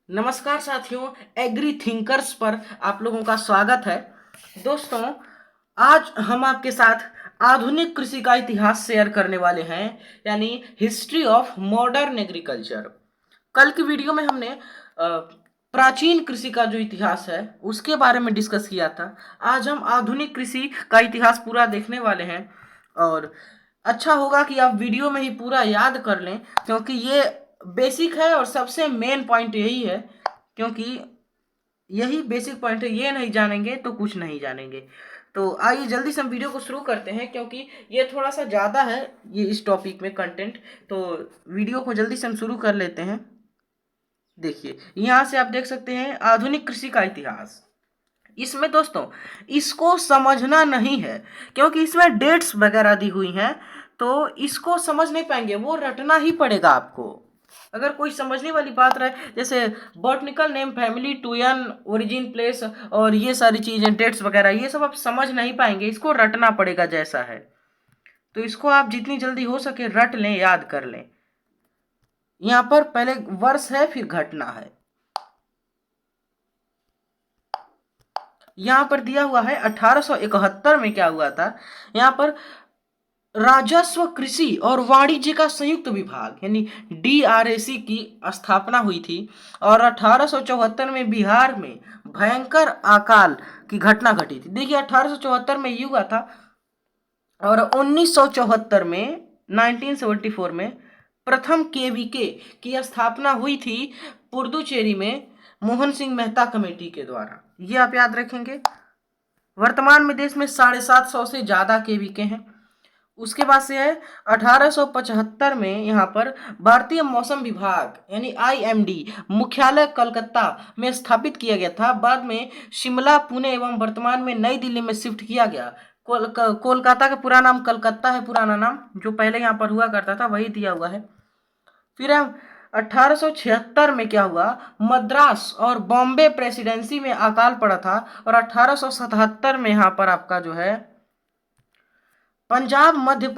नमस्कार साथियों, agree thinkers पर आप लोगों का स्वागत है। दोस्तों, आज हम आपके साथ आधुनिक कृषि का इतिहास शेयर करने वाले हैं, यानी हिस्ट्री ऑफ मॉडर्न एग्रीकल्चर। कल की वीडियो में हमने प्राचीन कृषि का जो इतिहास है उसके बारे में डिस्कस किया था। आज हम आधुनिक कृषि का इतिहास पूरा देखने वाले हैं और अच्छा होगा कि आप वीडियो में ही पूरा याद कर लें, क्योंकि ये बेसिक है और सबसे मेन पॉइंट यही है। क्योंकि यही बेसिक पॉइंट है, ये नहीं जानेंगे तो कुछ नहीं जानेंगे। तो आइए जल्दी से हम वीडियो को शुरू करते हैं, क्योंकि ये थोड़ा सा ज़्यादा है ये इस टॉपिक में कंटेंट। तो वीडियो को जल्दी से हम शुरू कर लेते हैं। देखिए, यहाँ से आप देख सकते हैं आधुनिक कृषि का इतिहास। इसमें दोस्तों इसको समझना नहीं है, क्योंकि इसमें डेट्स वगैरह दी हुई हैं, तो इसको समझ नहीं पाएंगे, वो रटना ही पड़ेगा आपको। अगर कोई समझने वाली बात रहे, जैसे बॉटनिकल नेम, फैमिली, टूयन, ओरिजिन, प्लेस और ये सारी चीज़ें, डेट्स वगैरह, ये सब आप समझ नहीं पाएंगे, इसको रटना पड़ेगा जैसा है। तो इसको आप जितनी जल्दी हो सके रट लें, याद कर लें। यहाँ पर पहले वर्ष है, फिर घटना है। यहाँ पर दिया हुआ है 1871 में क्या हुआ था। यहाँ पर राजस्व, कृषि और वाणिज्य का संयुक्त विभाग यानी डीआरएसी की स्थापना हुई थी। और 1874 में बिहार में भयंकर अकाल की घटना घटी थी। देखिए, 1874 में ये हुआ था और 1974 में 1974 में प्रथम केवीके की स्थापना हुई थी पुडुचेरी में मोहन सिंह मेहता कमेटी के द्वारा। ये आप याद रखेंगे। वर्तमान में देश में 750 से ज़्यादा केवीके हैं। उसके बाद से है 1875 में यहाँ पर भारतीय मौसम विभाग यानी आईएमडी मुख्यालय कलकत्ता में स्थापित किया गया था। बाद में शिमला, पुणे एवं वर्तमान में नई दिल्ली में शिफ्ट किया गया। कोलकाता का पूरा नाम कलकत्ता है, पुराना नाम जो पहले यहाँ पर हुआ करता था वही दिया हुआ है। फिर हम 1876 में क्या हुआ, मद्रास और बॉम्बे प्रेसिडेंसी में अकाल पड़ा था। और 1877 में यहाँ पर आपका जो है पंजाब मध्य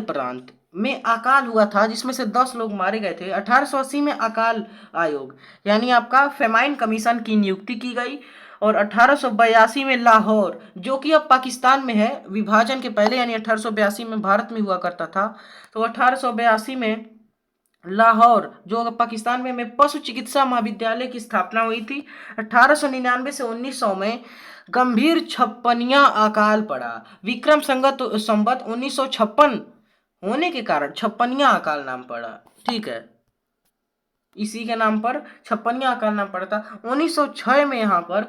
प्रांत में अकाल हुआ था, जिसमें से 10 लोग मारे गए थे। 1880 में अकाल आयोग यानी आपका फेमाइन कमीशन की नियुक्ति की गई। और 1882 में लाहौर, जो कि अब पाकिस्तान में है, विभाजन के पहले यानी 1882 में भारत में हुआ करता था। तो 1882 में लाहौर, जो अगर पाकिस्तान में पशु चिकित्सा महाविद्यालय की स्थापना हुई थी। 1899 से 1900 में गंभीर छप्पनिया अकाल पड़ा। विक्रम संवत 1956 होने के कारण छप्पनिया अकाल नाम पड़ा। ठीक है, इसी के नाम पर छप्पनिया अकाल नाम पड़ा था। 1906 में यहाँ पर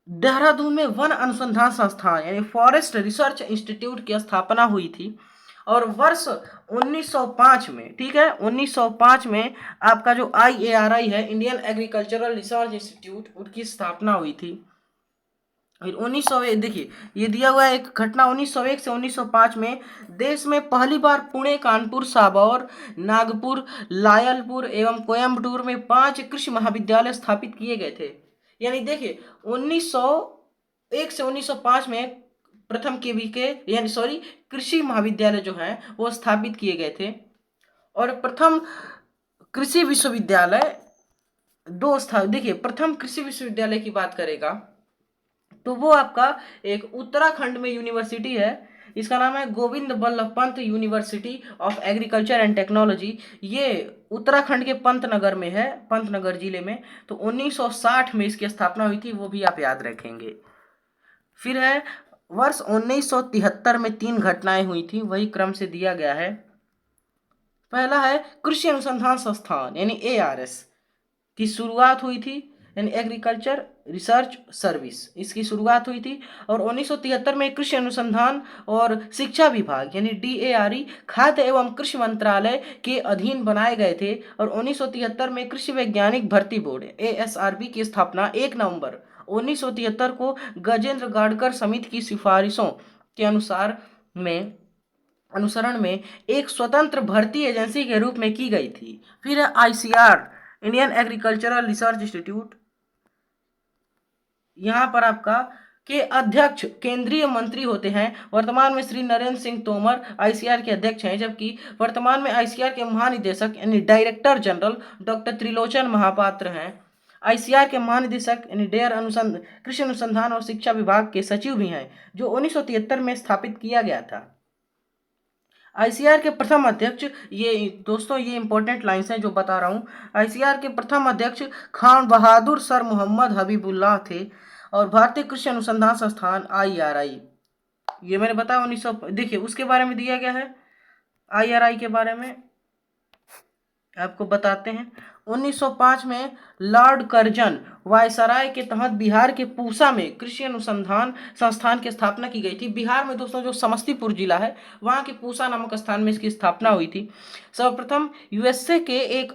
देहरादून में वन अनुसंधान संस्थान यानी फॉरेस्ट रिसर्च इंस्टीट्यूट की स्थापना हुई थी। और वर्ष 1905 में, ठीक है, 1905 में आपका जो IARI है, इंडियन एग्रीकल्चरल रिसर्च इंस्टीट्यूट, उसकी स्थापना हुई थी। फिर 1901, देखिए ये दिया हुआ है एक घटना, 1901 से 1905 में देश में पहली बार पुणे, कानपुर, साबौर, नागपुर, लायलपुर एवं कोयम्बटूर में 5 कृषि महाविद्यालय स्थापित किए गए थे। यानी देखिए, 1901 से 1905 में प्रथम केवीके यानी सॉरी कृषि महाविद्यालय जो हैं वो स्थापित किए गए थे। और प्रथम कृषि विश्वविद्यालय दो स्थान, देखिए प्रथम कृषि विश्वविद्यालय की बात करेगा तो वो आपका एक उत्तराखंड में यूनिवर्सिटी है। इसका नाम है Govind Ballabh Pant university of agriculture and technology. ये उत्तराखंड के पंतनगर में है, पंतनगर जिले में। तो 1960 में इसकी स्थापना हुई थी, वो भी आप याद रखेंगे। फिर है वर्ष 1973 में 3 घटनाएं हुई थी, वही क्रम से दिया गया है। पहला है कृषि अनुसंधान संस्थान यानी ARS की शुरुआत हुई थी, यानी एग्रीकल्चर रिसर्च सर्विस, इसकी शुरुआत हुई थी। और 1973 में कृषि अनुसंधान और शिक्षा विभाग यानी DARE खाद्य एवं कृषि मंत्रालय के अधीन बनाए गए थे। और 1973 में कृषि वैज्ञानिक भर्ती बोर्ड ASRB की स्थापना 1 नवंबर 1973 को गजेंद्र गाड़कर समिति की सिफारिशों के अनुसरण में एक स्वतंत्र भर्ती एजेंसी के रूप में की गई थी। फिर है ICR Indian agricultural research institute. यहाँ पर आपका के अध्यक्ष केंद्रीय मंत्री होते हैं। वर्तमान में श्री नरेंद्र सिंह तोमर आईसीआर के अध्यक्ष हैं, जबकि वर्तमान में आईसीआर के महानिदेशक यानी director general doctor Trilochan Mohapatra हैं। आईसीआर के महानिदेशक यानी कृषि अनुसंधान और शिक्षा विभाग के सचिव भी हैं, जो 1973 में स्थापित किया गया था। आईसीआर के प्रथम अध्यक्ष, ये दोस्तों ये इंपॉर्टेंट लाइंस हैं जो बता रहा हूँ। आईसीआर के प्रथम अध्यक्ष खान बहादुर सर मोहम्मद हबीबुल्लाह थे। और भारतीय कृषि अनुसंधान संस्थान आईआरआई, ये मैंने बताया 1900, देखिए उसके बारे में दिया गया है। आईआरआई के बारे में आपको बताते हैं। 1905 में लॉर्ड कर्जन वायसराय के तहत बिहार के पूसा में कृषि अनुसंधान संस्थान की स्थापना की गई थी। बिहार में दोस्तों जो समस्तीपुर जिला है, वहाँ के पूसा नामक स्थान में इसकी स्थापना हुई थी। सर्वप्रथम यूएसए के एक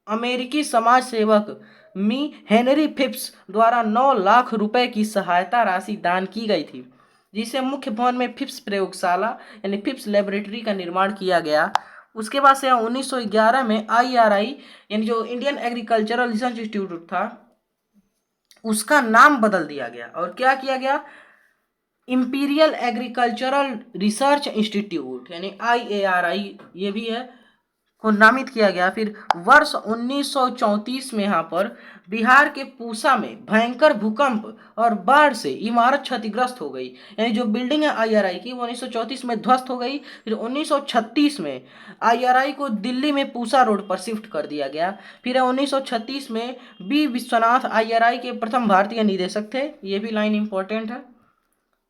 अमेरिकी समाज सेवक मी हेनरी फिप्स द्वारा 9 लाख रुपए की सहायता राशि दान की गई थी, जिसे मुख्य भवन में फिप्स प्रयोगशाला यानी फिप्स लेबोरेटरी का निर्माण किया गया। उसके बाद से 1911 में आईआरआई यानी जो इंडियन एग्रीकल्चरल रिसर्च इंस्टीट्यूट था, उसका नाम बदल दिया गया और क्या किया गया, इंपीरियल एग्रीकल्चरल रिसर्च इंस्टीट्यूट यानी आईएआरआई ये भी है को नामित किया गया। फिर वर्ष 1934 में यहाँ पर बिहार के पूसा में भयंकर भूकंप और बाढ़ से इमारत क्षतिग्रस्त हो गई, यानी जो बिल्डिंग है आईआरआई की वो 1934 में ध्वस्त हो गई। फिर 1936 में आईआरआई को दिल्ली में पूसा रोड पर शिफ्ट कर दिया गया। फिर 1936 में बी विश्वनाथ आईआरआई के प्रथम भारतीय निदेशक थे, ये भी लाइन इंपॉर्टेंट है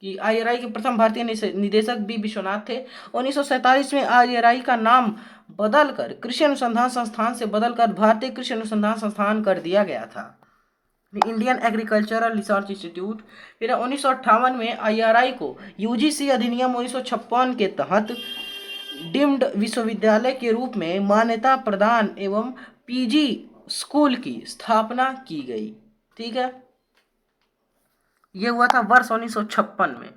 कि आईआरआई के प्रथम भारतीय निदेशक बी विश्वनाथ थे। 1947 में आईआरआई का नाम बदलकर कृषि अनुसंधान संस्थान से बदलकर भारतीय कृषि अनुसंधान संस्थान कर दिया गया था, इंडियन एग्रीकल्चरल रिसर्च इंस्टीट्यूट। फिर 1958 में आईआरआई को यूजीसी अधिनियम 1956 के तहत डीम्ड विश्वविद्यालय के रूप में मान्यता प्रदान एवं पीजी स्कूल की स्थापना की गई। ठीक है, ये हुआ था वर्ष 1956 में।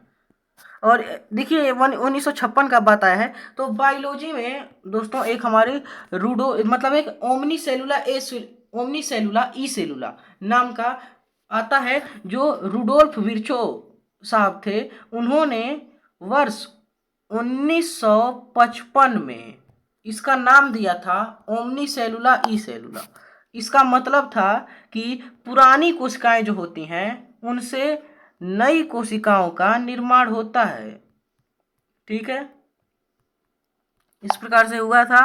और देखिए 1956 का बात आया है तो बायोलॉजी में दोस्तों एक हमारे मतलब एक ओमनी सेलुला ई सेलुला नाम का आता है, जो रुडोल्फ विर्चो साहब थे। उन्होंने वर्ष 1955 में इसका नाम दिया था ओमनी सेलुला ई सेलुला। इसका मतलब था कि पुरानी कोशिकाएं जो होती हैं उनसे नई कोशिकाओं का निर्माण होता है। ठीक है, इस प्रकार से हुआ था।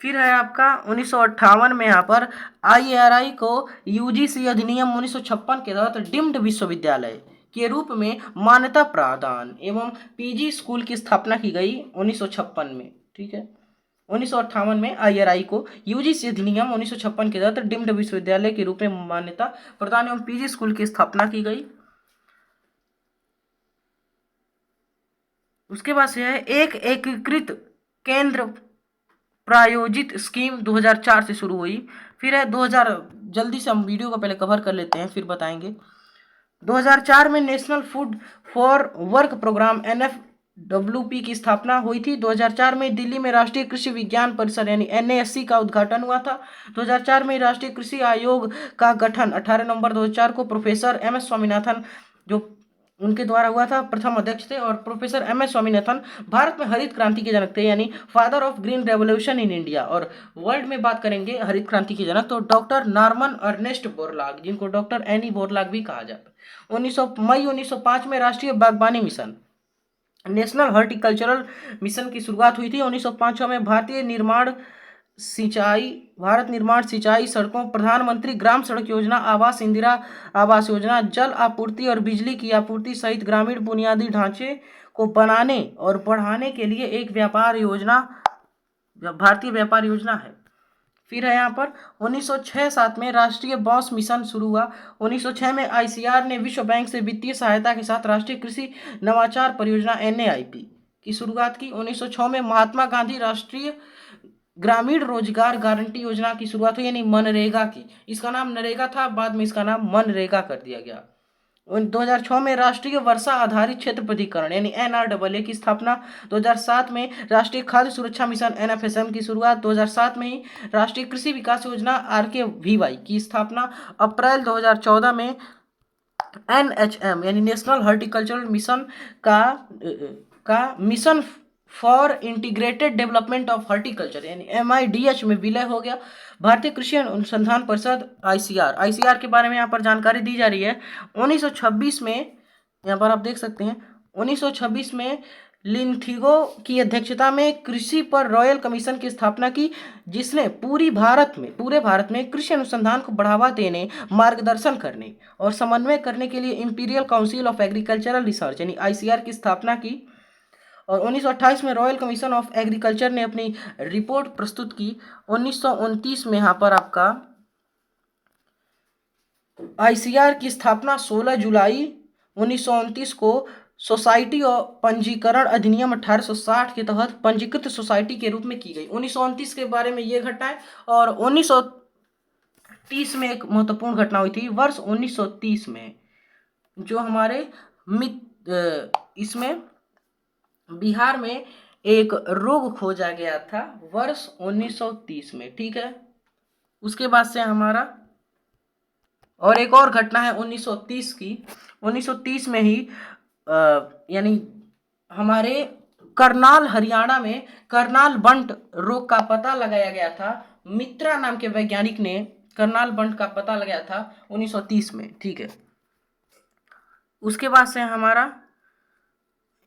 फिर है आपका 1958 में यहाँ पर आईआरआई को यूजीसी अधिनियम 1956 के तहत डीम्ड विश्वविद्यालय के रूप में मान्यता प्रदान एवं पीजी स्कूल की स्थापना की गई 1956 में। ठीक है, 1958 में आईआरआई को यूजीसी अधिनियम 1956 के तहत डीम्ड विश्वविद्यालय के रूप में मान्यता प्रदान एवं पीजी स्कूल की स्थापना की गई। उसके बाद से है एक एकीकृत केंद्र प्रायोजित स्कीम 2004 से शुरू हुई। फिर है 2000, जल्दी से हम वीडियो को पहले कवर कर लेते हैं फिर बताएंगे। 2004 में national food for work programme NFWP की स्थापना हुई थी। 2004 में दिल्ली में राष्ट्रीय कृषि विज्ञान परिषद यानी NASC का उद्घाटन हुआ था। 2004 में राष्ट्रीय कृषि आयोग का गठन 18 नवंबर 2004 को प्रोफेसर MS स्वामीनाथन जो उनके द्वारा हुआ था, प्रथम अध्यक्ष थे। और प्रोफेसर MS स्वामीनाथन भारत में हरित क्रांति के जनक थे, यानी father of green revolution in India. और वर्ल्ड में बात करेंगे हरित क्रांति के जनक तो डॉक्टर नॉर्मन अर्नेस्ट बोरलाग, जिनको डॉक्टर एनी बोरलाग भी कहा जाता है। मई 1905 में राष्ट्रीय बागवानी मिशन नेशनल हॉर्टिकल्चरल मिशन की शुरुआत हुई थी। 1905 में भारत निर्माण सिंचाई सड़कों, प्रधानमंत्री ग्राम सड़क योजना, आवास, इंदिरा आवास योजना, जल आपूर्ति और बिजली की आपूर्ति सहित ग्रामीण बुनियादी ढांचे को बनाने और बढ़ाने के लिए एक भारतीय व्यापार योजना है। फिर है यहाँ पर 1906-07 में राष्ट्रीय बांस मिशन शुरू हुआ। 1906 में आईसीआर ने विश्व बैंक से वित्तीय सहायता के साथ राष्ट्रीय कृषि नवाचार परियोजना NAIP की शुरुआत की। 1906 में महात्मा गांधी राष्ट्रीय ग्रामीण रोजगार गारंटी योजना की शुरुआत हुई, यानी मनरेगा की। इसका नाम नरेगा था, बाद में इसका नाम मनरेगा कर दिया गया। 2006 में राष्ट्रीय वर्षा आधारित क्षेत्र प्राधिकरण यानी NRAA की स्थापना। 2007 में राष्ट्रीय खाद्य सुरक्षा मिशन NFSM की शुरुआत। 2007 में ही राष्ट्रीय कृषि विकास योजना RKVY की स्थापना। अप्रैल 2014 में NHM यानी नेशनल हॉर्टिकल्चरल मिशन का mission for integrated development of horticulture यानी MIDH में विलय हो गया। भारतीय कृषि अनुसंधान परिषद ICR के बारे में यहाँ पर जानकारी दी जा रही है। 1926 में, यहाँ पर आप देख सकते हैं, 1926 में लिंथिगो की अध्यक्षता में कृषि पर रॉयल कमीशन की स्थापना की, जिसने पूरे भारत में कृषि अनुसंधान को बढ़ावा देने, मार्गदर्शन करने और समन्वय करने के लिए imperial council of agricultural research यानी ICR की स्थापना की। और 1928 में रॉयल कमीशन ऑफ एग्रीकल्चर ने अपनी रिपोर्ट प्रस्तुत की। 1929 में यहाँ पर आपका ICR की स्थापना 16 जुलाई 1929 को सोसाइटी और पंजीकरण अधिनियम 1860 के तहत पंजीकृत सोसाइटी के रूप में की गई। 1929 के बारे में ये घटना है। और 1930 में एक महत्वपूर्ण घटना हुई थी। वर्ष 1930 में जो हमारे इसमें बिहार में एक रोग खोजा गया था वर्ष 1930 में, ठीक है। उसके बाद से हमारा और एक और घटना है 1930 की। 1930 में ही यानी हमारे करनाल हरियाणा में करनाल बंट रोग का पता लगाया गया था। मित्रा नाम के वैज्ञानिक ने करनाल बंट का पता लगाया था 1930 में, ठीक है। उसके बाद से हमारा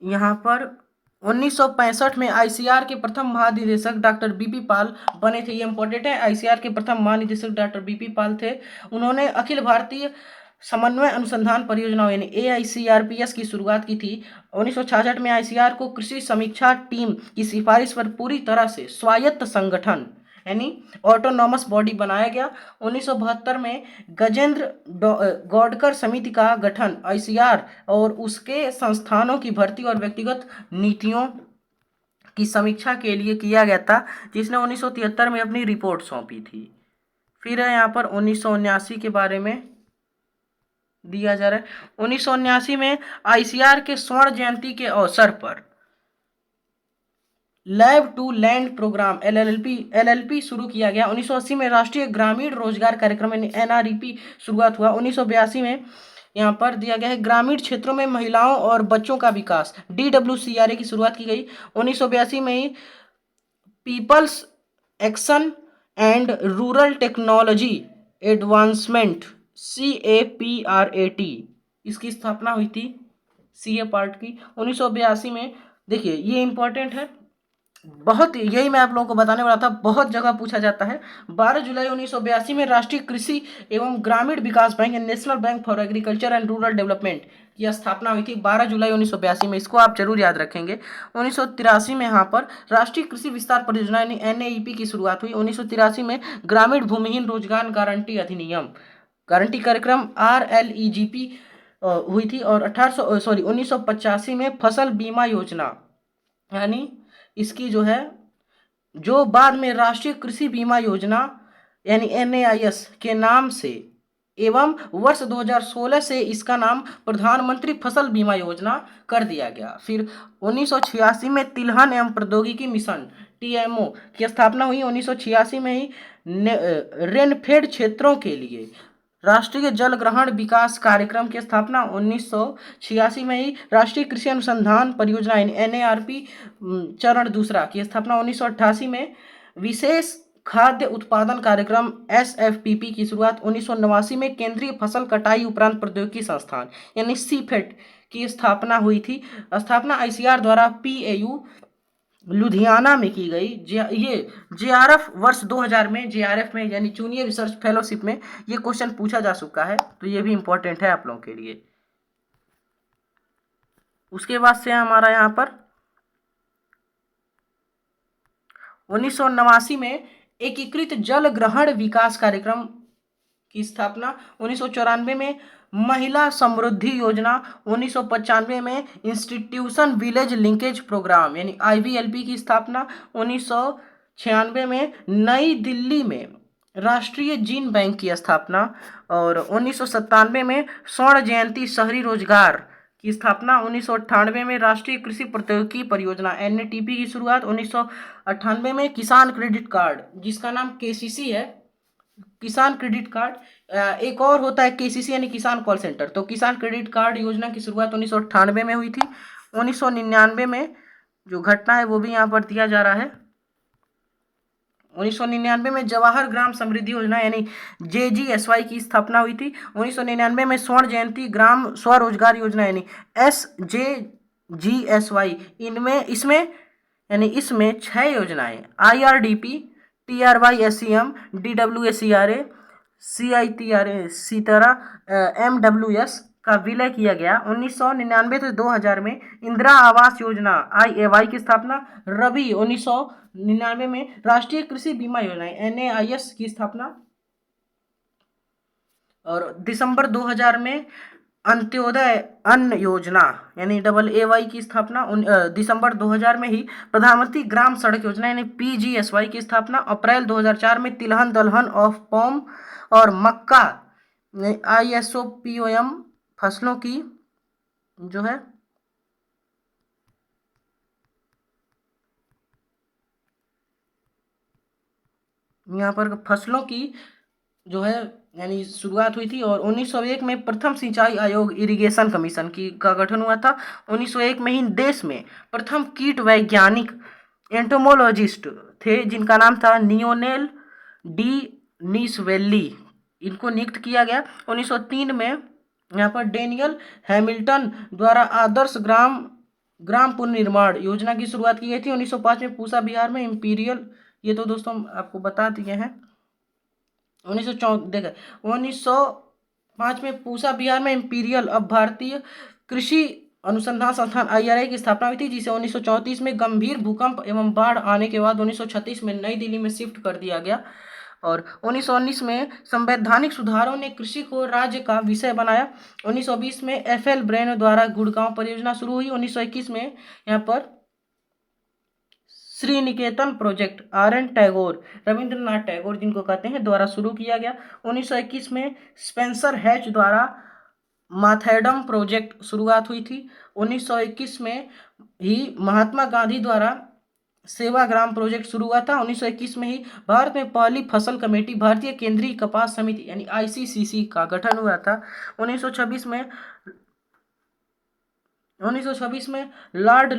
यहाँ पर 1965 में ICR के प्रथम महानिदेशक डॉक्टर BP पाल बने थे। ये इंपॉर्टेंट है। ICR के प्रथम महानिदेशक डॉक्टर BP पाल थे। उन्होंने अखिल भारतीय समन्वय अनुसंधान परियोजनाओं यानी AICRPS की शुरुआत की थी। 1966 में ICR को कृषि समीक्षा टीम की सिफारिश पर पूरी तरह से स्वायत्त संगठन यानी ऑटोनॉमस बॉडी बनाया गया। 1972 में गजेंद्र गौडकर समिति का गठन ICR और उसके संस्थानों की भर्ती और व्यक्तिगत नीतियों की समीक्षा के लिए किया गया था, जिसने 1973 में अपनी रिपोर्ट सौंपी थी। फिर है यहाँ पर 1979 के बारे में दिया जा रहा है। 1979 में ICR के स्वर्ण जयंती के अवसर पर lab to land programme LLP शुरू किया गया। 1980 में राष्ट्रीय ग्रामीण रोजगार कार्यक्रम NREP शुरुआत हुआ। 1982 में यहाँ पर दिया गया है ग्रामीण क्षेत्रों में महिलाओं और बच्चों का विकास DWCRA की शुरुआत की गई। 1982 में ही people's action and rural technology advancement CAPRAT इसकी स्थापना हुई थी, CA पार्ट की। 1982 में देखिए ये इंपॉर्टेंट है बहुत, यही मैं आप लोगों को बताने वाला था, बहुत जगह पूछा जाता है। 12 जुलाई 1982 में राष्ट्रीय कृषि एवं ग्रामीण विकास bank national bank for agriculture and rural development की स्थापना हुई थी 12 जुलाई 1982 में। इसको आप जरूर याद रखेंगे। 1983 में यहाँ पर राष्ट्रीय कृषि विस्तार परियोजना यानी NAEP की शुरुआत हुई। 1983 में ग्रामीण भूमिहीन रोजगार गारंटी अधिनियम गारंटी कार्यक्रम RLEGP हुई थी। और 1985 में फसल बीमा योजना यानी इसकी जो है जो बाद में राष्ट्रीय कृषि बीमा योजना यानी NAIS के नाम से एवं वर्ष 2016 से इसका नाम प्रधानमंत्री फसल बीमा योजना कर दिया गया। फिर 1986 में तिलहन एवं प्रौद्योगिकी मिशन TMO की स्थापना हुई। 1986 में ही रेनफेड क्षेत्रों के लिए राष्ट्रीय जल ग्रहण विकास कार्यक्रम की स्थापना। 1986 में ही राष्ट्रीय कृषि अनुसंधान परियोजना NARP चरण दूसरा की स्थापना। 1988 में विशेष खाद्य उत्पादन कार्यक्रम SFPP की शुरुआत। 1989 में केंद्रीय फसल कटाई उपरांत प्रौद्योगिकी संस्थान यानी CFET की स्थापना हुई थी। स्थापना ICR द्वारा PAU लुधियाना में की गई। ये JRF वर्ष 2000 में JRF में यानी जूनियर रिसर्च फेलोशिप में ये क्वेश्चन पूछा जा चुका है, तो ये भी इंपॉर्टेंट है आप लोगों के लिए। उसके बाद से हमारा यहाँ पर 1989 में एकीकृत जल ग्रहण विकास कार्यक्रम की स्थापना। 1994 में महिला समृद्धि योजना। 1995 में इंस्टीट्यूशन विलेज लिंकेज प्रोग्राम यानी IVLP की स्थापना। 1996 में नई दिल्ली में राष्ट्रीय जीन बैंक की स्थापना। और 1997 में स्वर्ण जयंती शहरी रोजगार की स्थापना। 1998 में राष्ट्रीय कृषि प्रौद्योगिकी परियोजना NATP की शुरुआत। 1998 में किसान क्रेडिट कार्ड जिसका नाम KCC है किसान क्रेडिट कार्ड, एक और होता है केसीसी यानी किसान कॉल सेंटर। तो किसान क्रेडिट कार्ड योजना की शुरुआत 1998 में हुई थी। 1999 में जो घटना है वो भी यहाँ पर दिया जा रहा है। 1999 में जवाहर ग्राम समृद्धि योजना यानी JGSY की स्थापना हुई थी। 1999 में स्वर्ण जयंती ग्राम स्वरोजगार योजना यानी SJGSY, इनमें इसमें यानी इसमें 6 योजनाएं IRDP, TRY-SCM, DWSCRA, CITRA, MWS का विलय किया गया। 1999 से 2000 में इंदिरा आवास योजना IAY की स्थापना। रबी 1999 में राष्ट्रीय कृषि बीमा योजना NAIS की स्थापना। और दिसंबर 2000 में अंत्योदय अन्न योजना यानी AAY की स्थापना। दिसंबर 2000 में ही प्रधानमंत्री ग्राम सड़क योजना यानी PGSY की स्थापना। अप्रैल 2004 में तिलहन दलहन ऑफ पॉम और मक्का ISOPOM फसलों की जो है यहाँ पर फसलों की जो है यानी शुरुआत हुई थी। और 1901 में प्रथम सिंचाई आयोग इरिगेशन कमीशन की का गठन हुआ था। 1901 में ही देश में प्रथम कीट वैज्ञानिक एंटोमोलॉजिस्ट थे जिनका नाम था नियोनेल डी नीसवेली, इनको नियुक्त किया गया। 1903 में यहाँ पर डेनियल हैमिल्टन द्वारा आदर्श ग्राम ग्राम पुनर्निर्माण योजना की शुरुआत की गई थी। 1905 में पूसा बिहार में इंपीरियल, ये तो दोस्तों आपको बता दिए हैं। 1905 में पूसा बिहार में इंपीरियल अब भारतीय कृषि अनुसंधान संस्थान IRI की स्थापना हुई थी, जिसे 1934 में गंभीर भूकंप एवं बाढ़ आने के बाद 1936 में नई दिल्ली में शिफ्ट कर दिया गया। और 1919 में संवैधानिक सुधारों ने कृषि को राज्य का विषय बनाया। 1920 में FL ब्रेन द्वारा गुड़गांव परियोजना शुरू हुई। 1921 में यहाँ पर श्री निकेतन प्रोजेक्ट RN टैगोर, रविंद्रनाथ टैगोर जिनको कहते हैं, द्वारा शुरू किया गया। 1921 में स्पेंसर हैच द्वारा माथेडम प्रोजेक्ट शुरुआत हुई थी। 1921 में ही महात्मा गांधी द्वारा सेवाग्राम प्रोजेक्ट शुरू हुआ था। 1921 में ही भारत में पहली फसल कमेटी भारतीय केंद्रीय कपास समिति यानी ICCC का गठन हुआ था। 1926 में लॉर्ड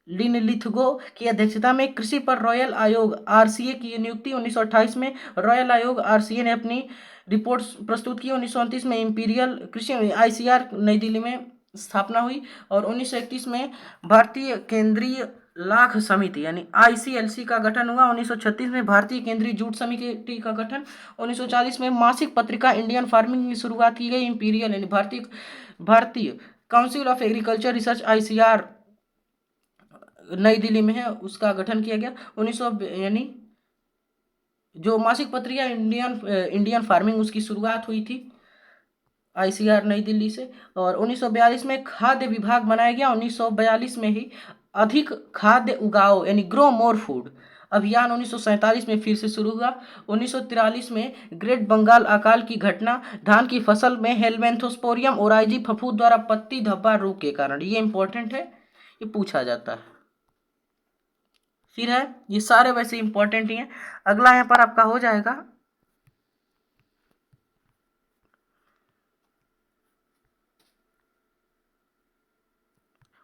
लिनलिथगो की अध्यक्षता में कृषि पर रॉयल आयोग RCA की नियुक्ति। 1928 में रॉयल आयोग RCA ने अपनी रिपोर्ट प्रस्तुत की। 1929 में इंपीरियल कृषि ICR नई दिल्ली में स्थापना हुई। और 1931 में भारतीय केंद्रीय लाख समिति यानी ICLC का गठन हुआ। 1936 में भारतीय केंद्रीय जूट समिति का गठन। 1940 में मासिक पत्रिका इंडियन फार्मिंग की शुरुआत की गई। इंपीरियल यानी भारतीय council of agriculture research ICR नई दिल्ली में है, उसका गठन किया गया। 1900 यानी जो मासिक पत्रिका इंडियन फार्मिंग उसकी शुरुआत हुई थी ICR नई दिल्ली से। और 1942 में खाद्य विभाग बनाया गया। 1942 में ही अधिक खाद्य उगाओ यानी ग्रो मोर फूड अभियान 1947 में फिर से शुरू हुआ। 1943 में ग्रेट बंगाल अकाल की घटना, धान की फसल में हेलमेंथोस्पोरियम ओराइजी फफूंद द्वारा पत्ती धब्बा रोग के कारण, ये इंपॉर्टेंट है, ये पूछा जाता है। फिर है, ये सारे वैसे इंपॉर्टेंट ही हैं। अगला यहाँ पर आपका हो जाएगा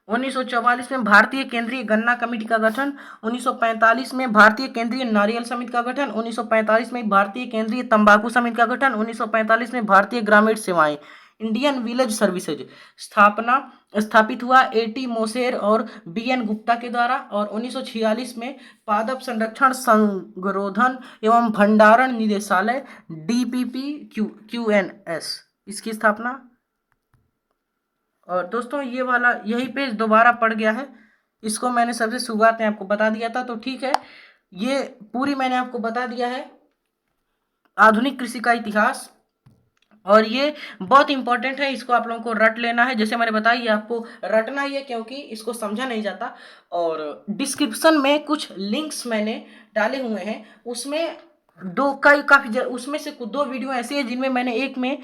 1944 में भारतीय केंद्रीय गन्ना कमेटी का गठन। 1945 में भारतीय केंद्रीय नारियल समिति का गठन। 1945 में भारतीय केंद्रीय तंबाकू समिति का गठन। 1945 में भारतीय ग्रामीण सेवाएं इंडियन विलेज सर्विसेज स्थापित हुआ AT मोसेर और BN गुप्ता के द्वारा। और 1946 में पादप संरक्षण संगरोधन एवं भंडारण निदेशालय DPP QNS इसकी स्थापना। और दोस्तों ये वाला यही पेज दोबारा पड़ गया है, इसको मैंने सबसे शुरुआत में आपको बता दिया था, तो ठीक है, ये पूरी मैंने आपको बता दिया है आधुनिक कृषि का इतिहास। और ये बहुत इंपॉर्टेंट है, इसको आप लोगों को रट लेना है। जैसे मैंने बताया ये आपको रटना ही है क्योंकि इसको समझा नहीं जाता। और डिस्क्रिप्शन में कुछ लिंक्स मैंने डाले हुए हैं, उसमें काफ़ी उसमें से 2 वीडियो ऐसी है जिनमें मैंने एक में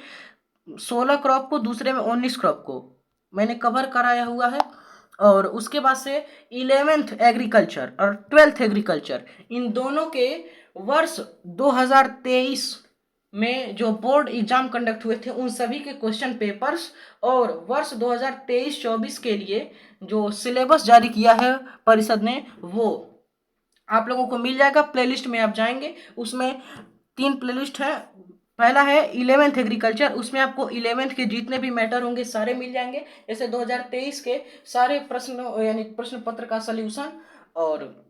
16 क्रॉप को, दूसरे में 19 क्रॉप को मैंने कवर कराया हुआ है। और उसके बाद से 11th एग्रीकल्चर और 12th एग्रीकल्चर, इन दोनों के वर्ष 2023 में जो बोर्ड एग्जाम कंडक्ट हुए थे उन सभी के क्वेश्चन पेपर्स और वर्ष 2023-24 के लिए जो सिलेबस जारी किया है परिषद ने वो आप लोगों को मिल जाएगा। प्लेलिस्ट में आप जाएंगे, उसमें 3 प्लेलिस्ट है। पहला है 11th एग्रीकल्चर, उसमें आपको 11th के जितने भी मैटर होंगे सारे मिल जाएंगे, जैसे 2023 के सारे प्रश्न यानी प्रश्न पत्र का सल्यूशन, और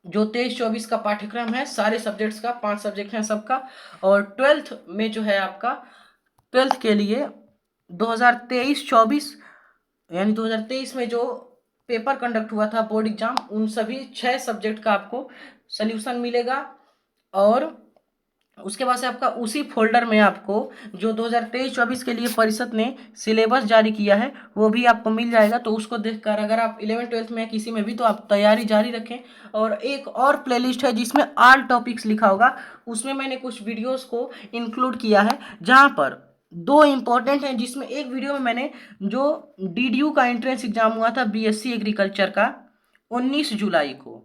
जो 23-24 का पाठ्यक्रम है सारे सब्जेक्ट्स का, 5 सब्जेक्ट हैं सबका। और 12th में जो है आपका 12th के लिए 2023-24 यानी 2023 में जो पेपर कंडक्ट हुआ था बोर्ड एग्जाम, उन सभी 6 सब्जेक्ट का आपको सल्यूशन मिलेगा। और उसके बाद से आपका उसी फोल्डर में आपको जो 2023-24 के लिए परिषद ने सिलेबस जारी किया है वो भी आपको मिल जाएगा। तो उसको देखकर अगर आप 11th-12th में किसी में भी, तो आप तैयारी जारी रखें। और एक और प्लेलिस्ट है जिसमें ऑल टॉपिक्स लिखा होगा, उसमें मैंने कुछ वीडियोस को इंक्लूड किया है, जहाँ पर 2 इंपॉर्टेंट हैं, जिसमें एक वीडियो में मैंने जो DDU का एंट्रेंस एग्जाम हुआ था BSc एग्रीकल्चर का 19 जुलाई को,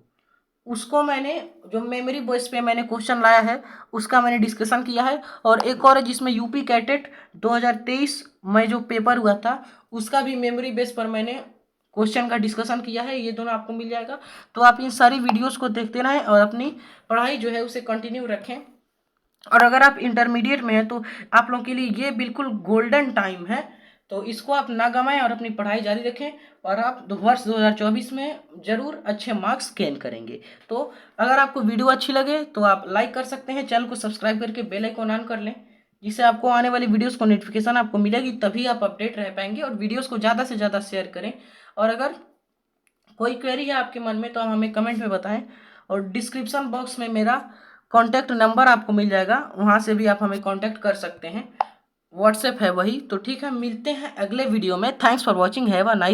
उसको मैंने जो मेमोरी बेस पे मैंने क्वेश्चन लाया है उसका मैंने डिस्कशन किया है। और एक और है जिसमें यूपी कैटेट 2023 में जो पेपर हुआ था उसका भी मेमोरी बेस पर मैंने क्वेश्चन का डिस्कशन किया है। ये दोनों आपको मिल जाएगा। तो आप इन सारी वीडियोस को देखते रहें और अपनी पढ़ाई जो है उसे कंटिन्यू रखें। और अगर आप इंटरमीडिएट में हैं तो आप लोगों के लिए ये बिल्कुल गोल्डन टाइम है, तो इसको आप ना गंवाएं और अपनी पढ़ाई जारी रखें, और आप वर्ष 2024 में ज़रूर अच्छे मार्क्स गेन करेंगे। तो अगर आपको वीडियो अच्छी लगे तो आप लाइक कर सकते हैं, चैनल को सब्सक्राइब करके बेल आइकन ऑन कर लें, जिससे आपको आने वाली वीडियोस को नोटिफिकेशन आपको मिलेगी, तभी आप अपडेट रह पाएंगे। और वीडियोस को ज़्यादा से ज़्यादा शेयर करें। और अगर कोई क्वेरी है आपके मन में तो आप हमें कमेंट में बताएं। और डिस्क्रिप्शन बॉक्स में मेरा कॉन्टैक्ट नंबर आपको मिल जाएगा, वहाँ से भी आप हमें कॉन्टैक्ट कर सकते हैं, व्हाट्सएप है वही। तो ठीक है, मिलते हैं अगले वीडियो में। Thanks for watching, have a nice